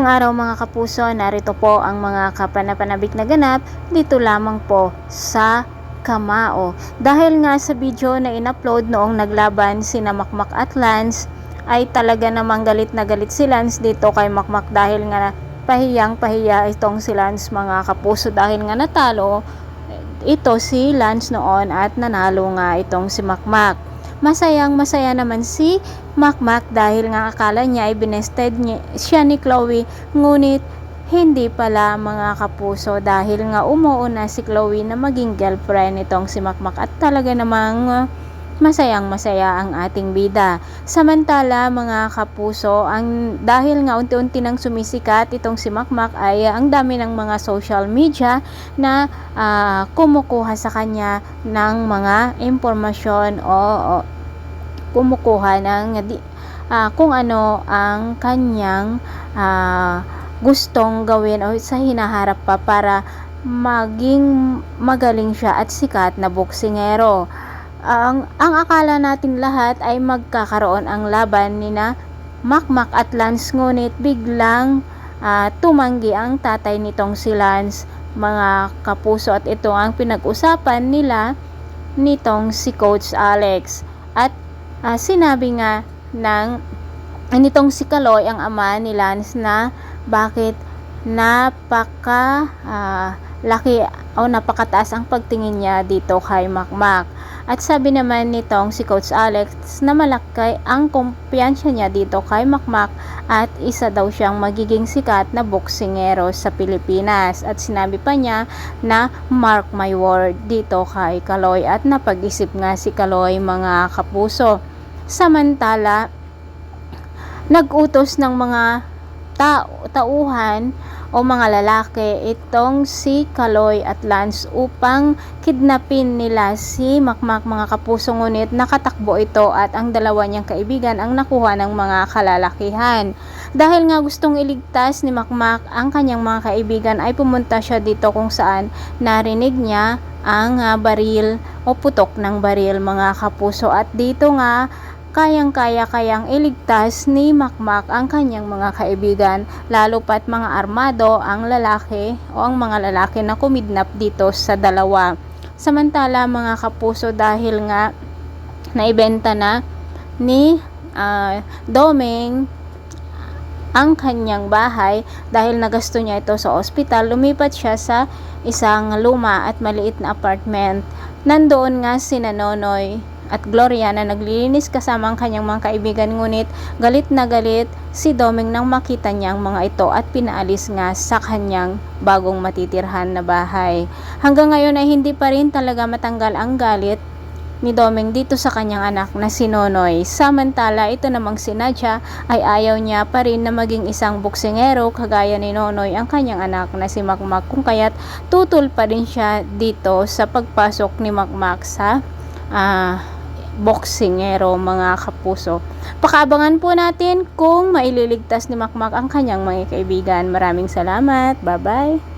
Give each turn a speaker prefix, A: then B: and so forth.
A: Magandang araw mga kapuso, narito po ang mga kapanapanabik na ganap dito lamang po sa Kamao. Dahil nga sa video na in-upload noong naglaban sina Makmak at Lance, ay talaga namang galit na galit si Lance dito kay Makmak dahil nga pahiyang pahiya itong si Lance mga kapuso dahil nga natalo ito si Lance noon at nanalo nga itong si Makmak. Masaya naman si Makmak dahil nga akala niya ay binested siya ni Chloe, ngunit hindi pala mga kapuso dahil nga umuuna si Chloe na maging girlfriend nitong si Makmak at talaga namang masaya ang ating bida. Samantala mga kapuso, dahil nga unti-unti nang sumisikat itong si Makmak ay ang dami ng mga social media na kumukuha sa kanya ng mga impormasyon o kumukuha ng kung ano ang kanyang gustong gawin o sa hinaharap pa para maging magaling siya at sikat na boksingero. Ang akala natin lahat ay magkakaroon ang laban nina Makmak at Lance, ngunit biglang tumanggi ang tatay nitong si Lance mga kapuso, at ito ang pinag-usapan nila nitong si Coach Alex. At sinabi nga nitong si Kaloy, ang ama ni Lance, na bakit laki o napakataas ang pagtingin niya dito kay Makmak. At sabi naman nitong si Coach Alex na malaki ang kumpiyansa niya dito kay Makmak at isa daw siyang magiging sikat na boksingero sa Pilipinas. At sinabi pa niya na mark my word dito kay Kaloy, at napag-isip nga si Kaloy mga kapuso. Samantala, nag-utos ng mga tauhan o mga lalaki itong si Kaloy at Lance upang kidnapin nila si Makmak mga kapuso, ngunit nakatakbo ito at ang dalawa niyang kaibigan ang nakuha ng mga kalalakihan. Dahil nga gustong iligtas ni Makmak ang kanyang mga kaibigan ay pumunta siya dito kung saan narinig niya ang baril o putok ng baril mga kapuso, at dito nga kayang iligtas ni Makmak ang kanyang mga kaibigan, lalo pat mga armado ang lalaki o ang mga lalaki na kumidnap dito sa dalawa. Samantala mga kapuso, dahil nga naibenta na ni Domeng ang kanyang bahay dahil nagasto niya ito sa ospital, lumipat siya sa isang luma at maliit na apartment. Nandoon nga si Nonoy at Gloria na naglilinis kasama ang kanyang mga kaibigan, ngunit galit na galit si Domeng nang makita niya ang mga ito at pinaalis nga sa kanyang bagong matitirhan na bahay. Hanggang ngayon ay hindi pa rin talaga matanggal ang galit ni Domeng dito sa kanyang anak na si Nonoy. Samantala, ito namang si Nadia ay ayaw niya pa rin na maging isang boksingero kagaya ni Nonoy ang kanyang anak na si Makmak, kung kaya't tutol pa rin siya dito sa pagpasok ni Makmak sa boksingero mga kapuso. Pakaabangan po natin kung maililigtas ni Makmak ang kanyang mga kaibigan. Maraming salamat. Bye bye.